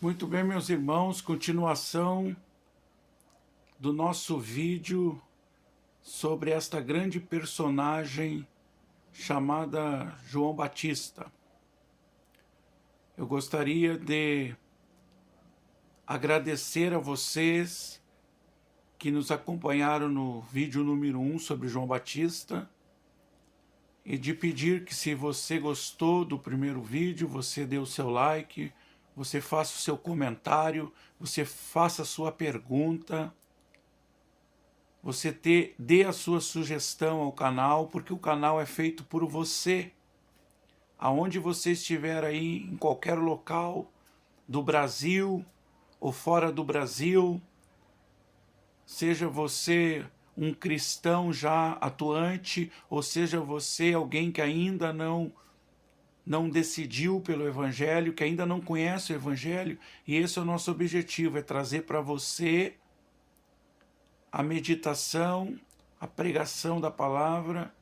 Muito bem, meus irmãos, continuação do nosso vídeo sobre esta grande personagem chamada João Batista. Eu gostaria de agradecer a vocês que nos acompanharam no vídeo número 1 sobre João Batista e de pedir que, se você gostou do primeiro vídeo, você dê o seu like, você faça o seu comentário, você faça a sua pergunta, você dê a sua sugestão ao canal, porque o canal é feito por você. Aonde você estiver aí, em qualquer local do Brasil ou fora do Brasil, seja você um cristão já atuante, ou seja você alguém que ainda não decidiu pelo Evangelho, que ainda não conhece o Evangelho, e esse é o nosso objetivo, é trazer para você a meditação, a pregação da palavra,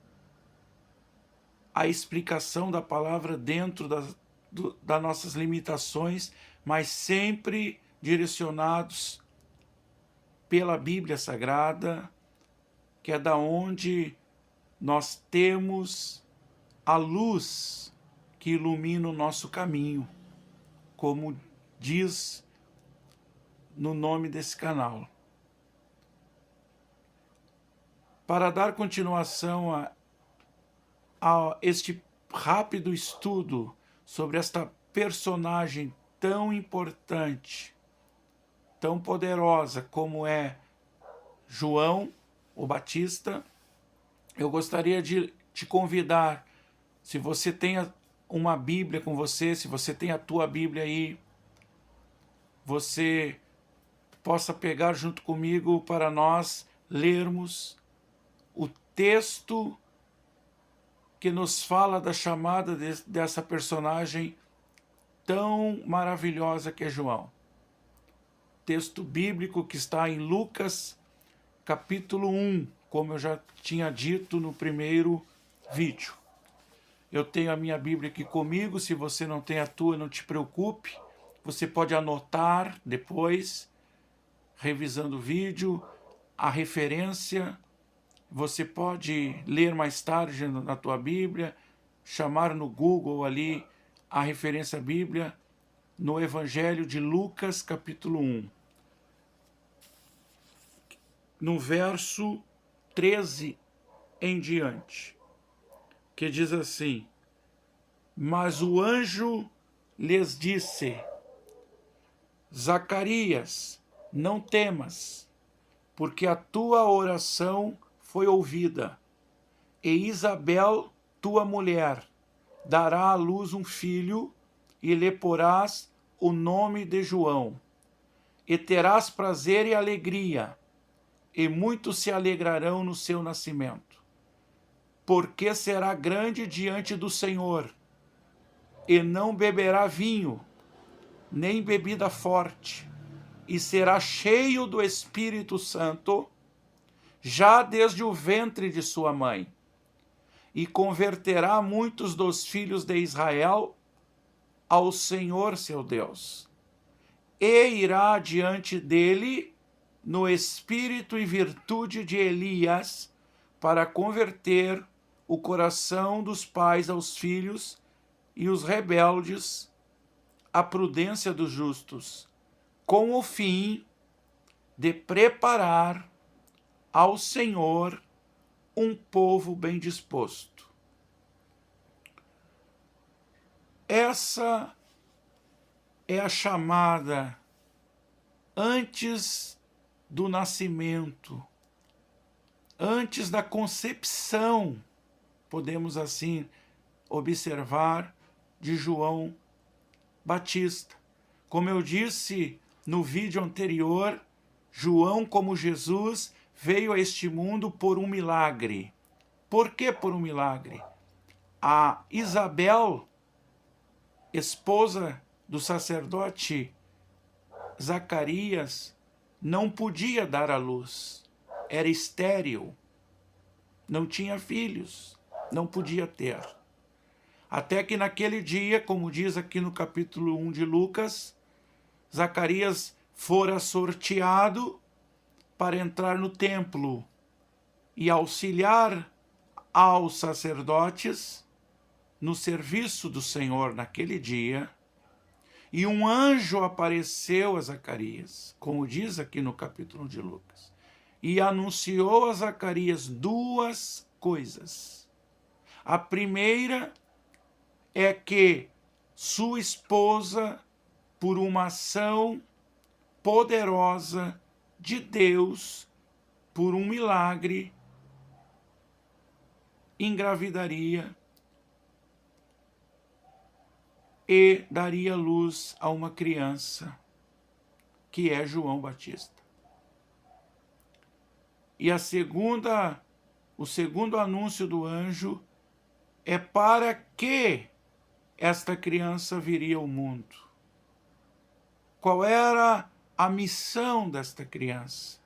a explicação da palavra dentro das nossas limitações, mas sempre direcionados pela Bíblia Sagrada, que é da onde nós temos a luz que ilumina o nosso caminho, como diz no nome desse canal. Para dar continuação a este rápido estudo sobre esta personagem tão importante, tão poderosa como é João o Batista, eu gostaria de te convidar, se você tem uma Bíblia com você, se você tem a tua Bíblia aí, você possa pegar junto comigo para nós lermos o texto que nos fala da chamada dessa personagem tão maravilhosa que é João. Texto bíblico que está em Lucas, capítulo 1, como eu já tinha dito no primeiro vídeo. Eu tenho a minha Bíblia aqui comigo, se você não tem a tua, não te preocupe. Você pode anotar depois, revisando o vídeo, a referência. Você pode ler mais tarde na tua Bíblia, chamar no Google ali a referência Bíblia no Evangelho de Lucas, capítulo 1. No verso 13 em diante, que diz assim: Mas o anjo lhes disse: Zacarias, não temas, porque a tua oração foi ouvida, e Isabel, tua mulher, dará à luz um filho, e lhe porás o nome de João. E terás prazer e alegria, e muitos se alegrarão no seu nascimento. Porque será grande diante do Senhor, e não beberá vinho, nem bebida forte, e será cheio do Espírito Santo, já desde o ventre de sua mãe, e converterá muitos dos filhos de Israel ao Senhor seu Deus, e irá diante dele no espírito e virtude de Elias, para converter o coração dos pais aos filhos e os rebeldes à prudência dos justos, com o fim de preparar ao Senhor um povo bem disposto. Essa é a chamada antes do nascimento, antes da concepção, podemos assim observar, de João Batista. Como eu disse no vídeo anterior, João, como Jesus, veio a este mundo por um milagre. Por que por um milagre? A Isabel, esposa do sacerdote Zacarias, não podia dar à luz. Era estéril, não tinha filhos, não podia ter. Até que naquele dia, como diz aqui no capítulo 1 de Lucas, Zacarias fora sorteado para entrar no templo e auxiliar aos sacerdotes no serviço do Senhor naquele dia, e um anjo apareceu a Zacarias, como diz aqui no capítulo de Lucas, e anunciou a Zacarias duas coisas. A primeira é que sua esposa, por uma ação poderosa de Deus, por um milagre, engravidaria e daria luz a uma criança, que é João Batista. E o segundo anúncio do anjo é para que esta criança viria ao mundo. Qual era a missão desta criança?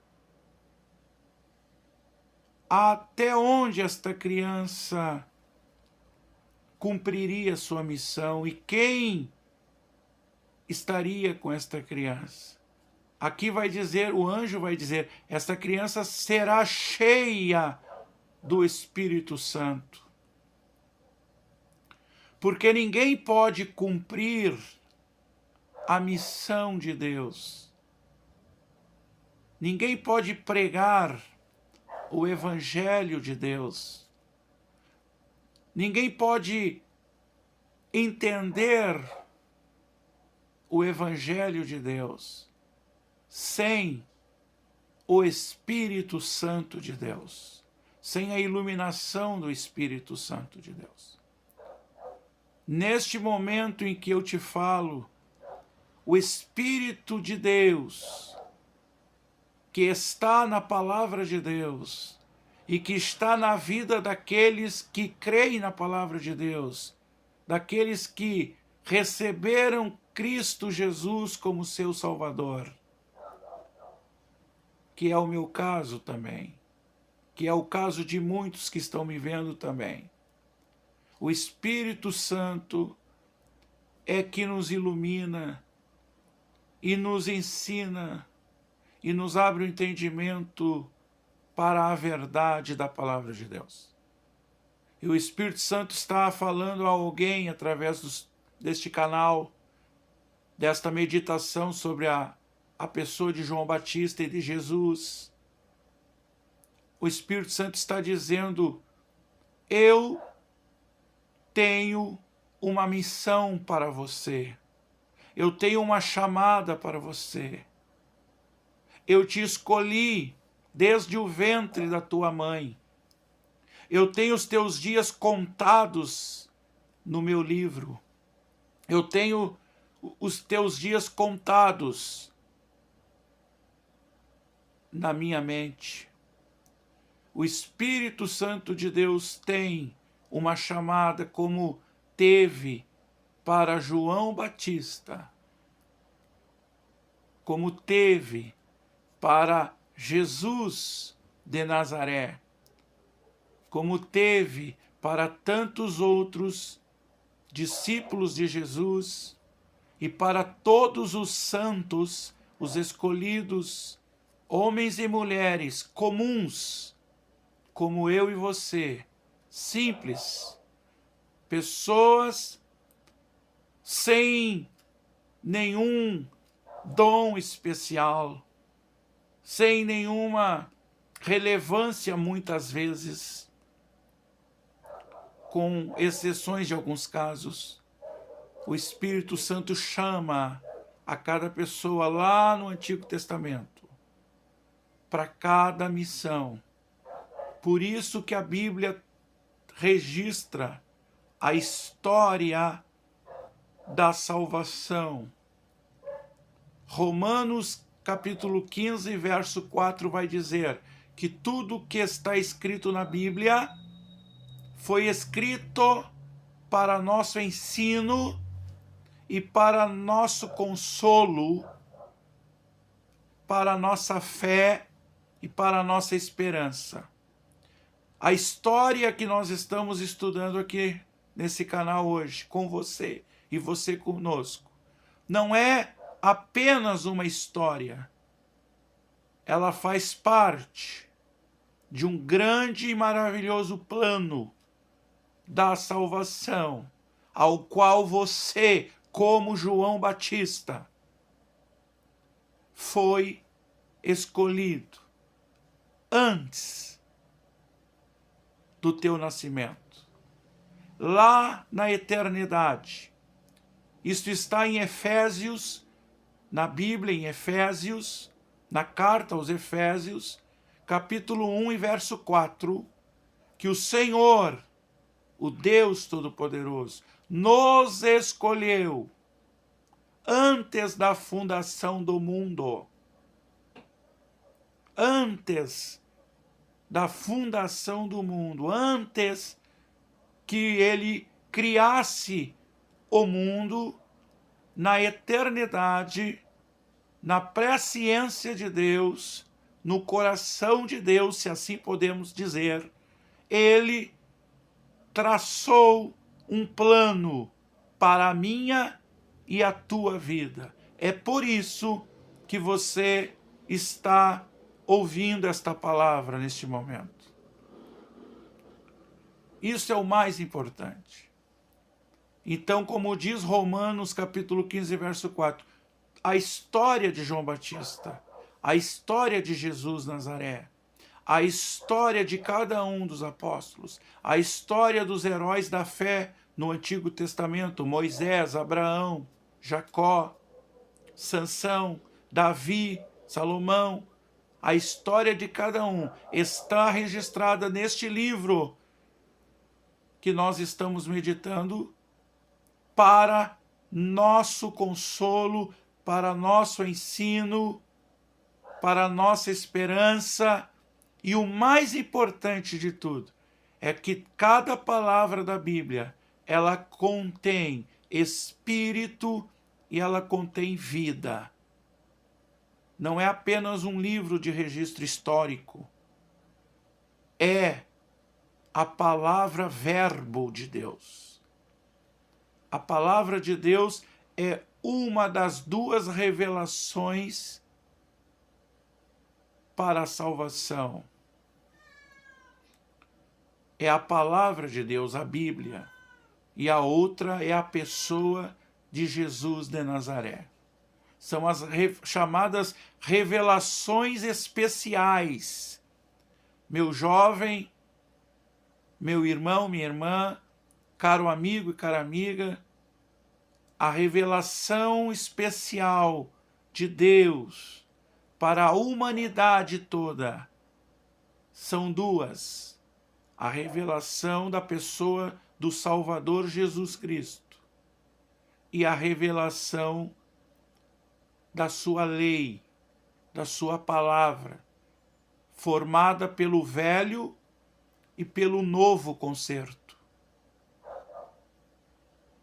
Até onde esta criança cumpriria sua missão e quem estaria com esta criança? Aqui vai dizer, o anjo vai dizer, esta criança será cheia do Espírito Santo. Porque ninguém pode cumprir a missão de Deus. Ninguém pode pregar o Evangelho de Deus. Ninguém pode entender o Evangelho de Deus sem o Espírito Santo de Deus, sem a iluminação do Espírito Santo de Deus. Neste momento em que eu te falo, o Espírito de Deus, que está na palavra de Deus e que está na vida daqueles que creem na palavra de Deus, daqueles que receberam Cristo Jesus como seu Salvador, que é o meu caso também, que é o caso de muitos que estão me vendo também. O Espírito Santo é que nos ilumina e nos ensina e nos abre o entendimento para a verdade da palavra de Deus. E o Espírito Santo está falando a alguém através deste canal, desta meditação sobre a pessoa de João Batista e de Jesus. O Espírito Santo está dizendo, eu tenho uma missão para você. Eu tenho uma chamada para você. Eu te escolhi desde o ventre da tua mãe. Eu tenho os teus dias contados no meu livro. Eu tenho os teus dias contados na minha mente. O Espírito Santo de Deus tem uma chamada como teve para João Batista, como teve para Jesus de Nazaré, como teve para tantos outros discípulos de Jesus e para todos os santos, os escolhidos, homens e mulheres comuns, como eu e você, simples, pessoas sem nenhum dom especial, sem nenhuma relevância muitas vezes, com exceções de alguns casos. O Espírito Santo chama a cada pessoa lá no Antigo Testamento para cada missão. Por isso que a Bíblia registra a história da salvação. Romanos capítulo 15, verso 4 vai dizer que tudo que está escrito na Bíblia foi escrito para nosso ensino e para nosso consolo, para nossa fé e para nossa esperança. A história que nós estamos estudando aqui nesse canal hoje, com você e você conosco, não é apenas uma história. Ela faz parte de um grande e maravilhoso plano da salvação, ao qual você, como João Batista, foi escolhido antes do teu nascimento, lá na eternidade. Isto está em Efésios, na Bíblia, em Efésios, na carta aos Efésios, capítulo 1 e verso 4, que o Senhor, o Deus Todo-Poderoso, nos escolheu antes da fundação do mundo. Antes da fundação do mundo, antes que ele criasse o mundo, na eternidade, na presciência de Deus, no coração de Deus, se assim podemos dizer, ele traçou um plano para a minha e a tua vida. É por isso que você está ouvindo esta palavra neste momento. Isso é o mais importante. Então, como diz Romanos capítulo 15, verso 4, a história de João Batista, a história de Jesus Nazaré, a história de cada um dos apóstolos, a história dos heróis da fé no Antigo Testamento, Moisés, Abraão, Jacó, Sansão, Davi, Salomão, a história de cada um está registrada neste livro que nós estamos meditando para nosso consolo, para nosso ensino, para nossa esperança. E o mais importante de tudo é que cada palavra da Bíblia, ela contém espírito e ela contém vida. Não é apenas um livro de registro histórico. É a palavra verbo de Deus. A palavra de Deus é uma das duas revelações para a salvação. É a palavra de Deus, a Bíblia, e a outra é a pessoa de Jesus de Nazaré. São as chamadas revelações especiais. Meu jovem, meu irmão, minha irmã, caro amigo e cara amiga, a revelação especial de Deus para a humanidade toda são duas. A revelação da pessoa do Salvador Jesus Cristo e a revelação da sua lei, da sua palavra, formada pelo velho e pelo novo concerto.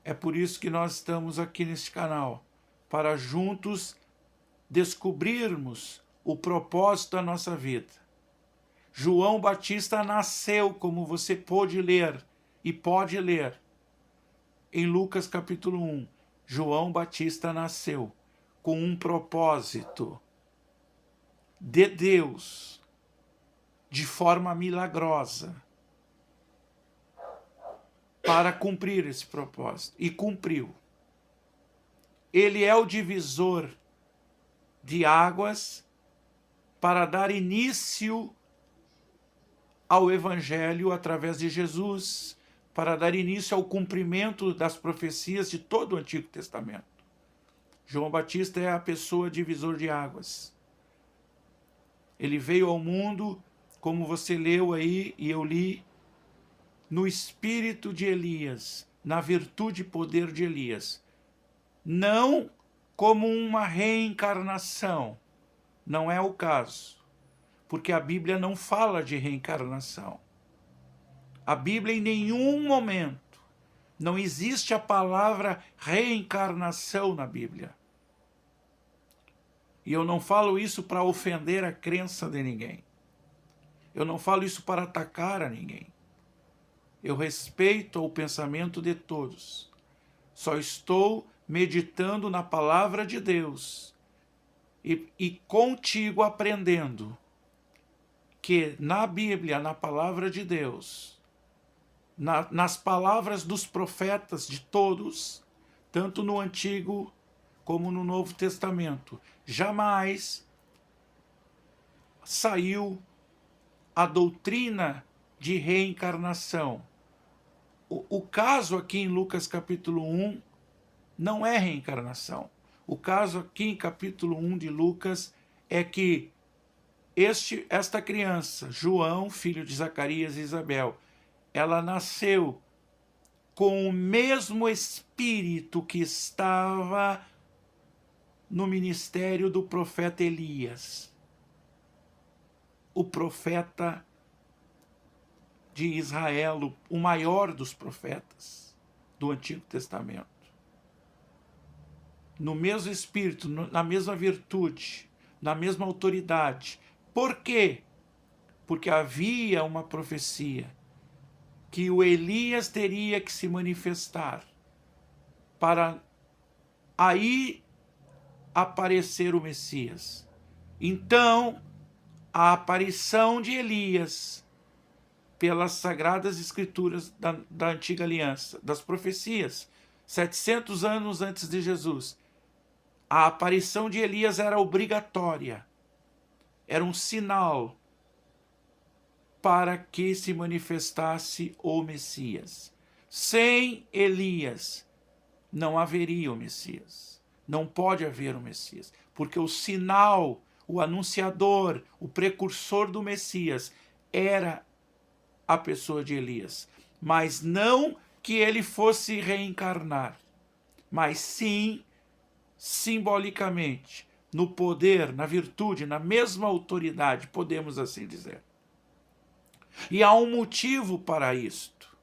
É por isso que nós estamos aqui neste canal, para juntos descobrirmos o propósito da nossa vida. João Batista nasceu, como você pôde ler e pode ler, em Lucas capítulo 1. João Batista nasceu com um propósito de Deus, de forma milagrosa, para cumprir esse propósito. E cumpriu. Ele é o divisor de águas para dar início ao Evangelho através de Jesus, para dar início ao cumprimento das profecias de todo o Antigo Testamento. João Batista é a pessoa divisor de águas. Ele veio ao mundo, como você leu aí e eu li, no espírito de Elias, na virtude e poder de Elias. Não como uma reencarnação, não é o caso, porque a Bíblia não fala de reencarnação. A Bíblia em nenhum momento, não existe a palavra reencarnação na Bíblia. E eu não falo isso para ofender a crença de ninguém. Eu não falo isso para atacar a ninguém. Eu respeito o pensamento de todos. Só estou meditando na palavra de Deus e contigo aprendendo que na Bíblia, na palavra de Deus, nas palavras dos profetas de todos, tanto no Antigo como no Novo Testamento, jamais saiu a doutrina de reencarnação. O caso aqui em Lucas capítulo 1 não é reencarnação. O caso aqui em capítulo 1 de Lucas é que esta criança, João, filho de Zacarias e Isabel, ela nasceu com o mesmo espírito que estava no ministério do profeta Elias, o profeta de Israel, o maior dos profetas do Antigo Testamento. No mesmo espírito, na mesma virtude, na mesma autoridade. Por quê? Porque havia uma profecia que o Elias teria que se manifestar para aí aparecer o Messias. Então, a aparição de Elias pelas Sagradas Escrituras da Antiga Aliança, das profecias, 700 anos antes de Jesus, a aparição de Elias era obrigatória, era um sinal para que se manifestasse o Messias. Sem Elias não haveria o Messias. Não pode haver o Messias, porque o sinal, o anunciador, o precursor do Messias era a pessoa de Elias. Mas não que ele fosse reencarnar, mas sim, simbolicamente, no poder, na virtude, na mesma autoridade, podemos assim dizer. E há um motivo para isto.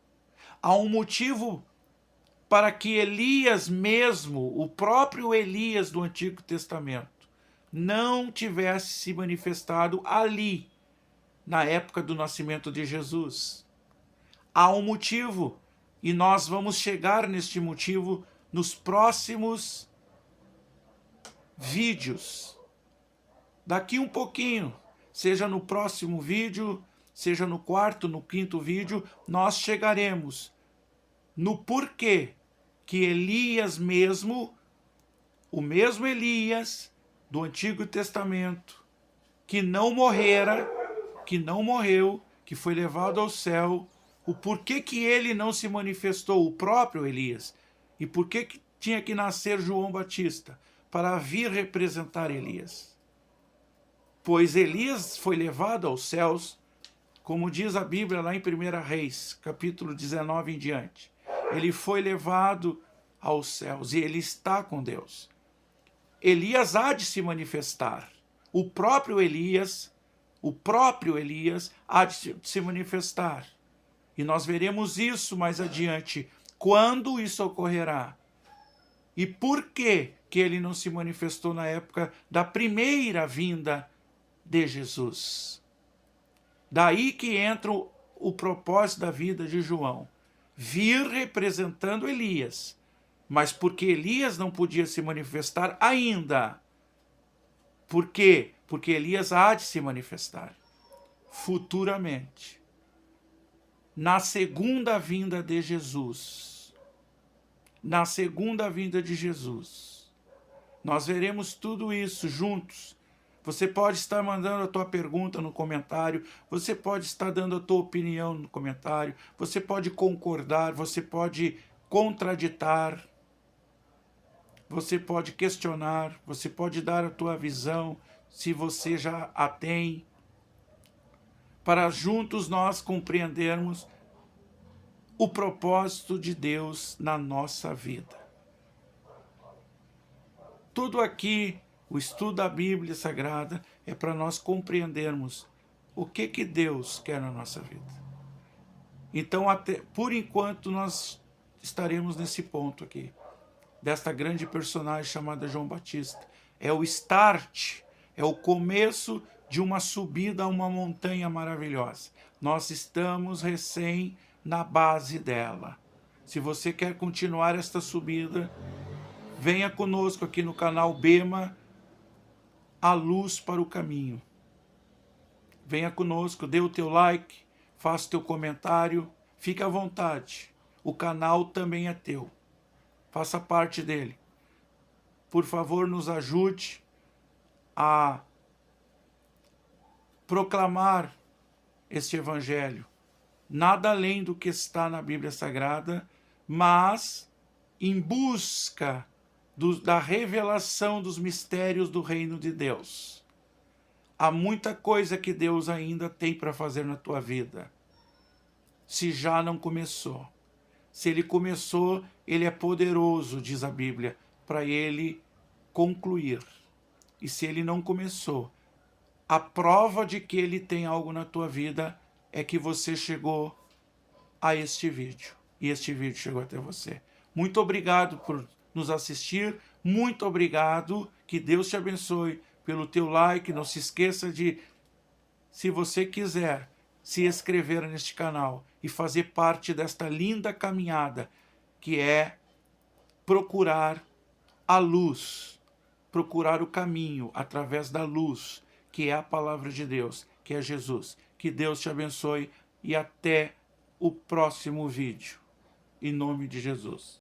Há um motivo para que Elias mesmo, o próprio Elias do Antigo Testamento, não tivesse se manifestado ali, na época do nascimento de Jesus. Há um motivo, e nós vamos chegar neste motivo nos próximos vídeos. Daqui um pouquinho, seja no próximo vídeo, seja no quarto, no quinto vídeo, nós chegaremos no porquê que Elias mesmo, o mesmo Elias do Antigo Testamento, que não morrera, que não morreu, que foi levado ao céu, o porquê que ele não se manifestou, o próprio Elias, e por que tinha que nascer João Batista, para vir representar Elias. Pois Elias foi levado aos céus, como diz a Bíblia lá em 1 Reis, capítulo 19 em diante. Ele foi levado aos céus e ele está com Deus. Elias há de se manifestar. O próprio Elias há de se manifestar. E nós veremos isso mais adiante. Quando isso ocorrerá? E por que ele não se manifestou na época da primeira vinda de Jesus? Daí que entra o propósito da vida de João. Vir representando Elias. Mas porque Elias não podia se manifestar ainda. Por quê? Porque Elias há de se manifestar futuramente. Na segunda vinda de Jesus. Na segunda vinda de Jesus. Nós veremos tudo isso juntos. Você pode estar mandando a tua pergunta no comentário, você pode estar dando a tua opinião no comentário, você pode concordar, você pode contraditar, você pode questionar, você pode dar a tua visão, se você já a tem, para juntos nós compreendermos o propósito de Deus na nossa vida. Tudo aqui, o estudo da Bíblia Sagrada, é para nós compreendermos o que Deus quer na nossa vida. Então, por enquanto, nós estaremos nesse ponto aqui, desta grande personagem chamada João Batista. É o start, é o começo de uma subida a uma montanha maravilhosa. Nós estamos recém na base dela. Se você quer continuar esta subida, Venha conosco aqui no canal Bema, a luz para o caminho. Venha conosco, dê o teu like, faça o teu comentário, fique à vontade. O canal também é teu. Faça parte dele. Por favor, nos ajude a proclamar este evangelho. Nada além do que está na Bíblia Sagrada, mas em busca da revelação dos mistérios do reino de Deus. Há muita coisa que Deus ainda tem para fazer na tua vida, se já não começou. Se ele começou, ele é poderoso, diz a Bíblia, para ele concluir. E se ele não começou, a prova de que ele tem algo na tua vida é que você chegou a este vídeo. E este vídeo chegou até você. Muito obrigado por nos assistir. Muito obrigado. Que Deus te abençoe pelo teu like. Não se esqueça de, se você quiser, se inscrever neste canal e fazer parte desta linda caminhada que é procurar a luz, procurar o caminho através da luz, que é a palavra de Deus, que é Jesus. Que Deus te abençoe e até o próximo vídeo. Em nome de Jesus.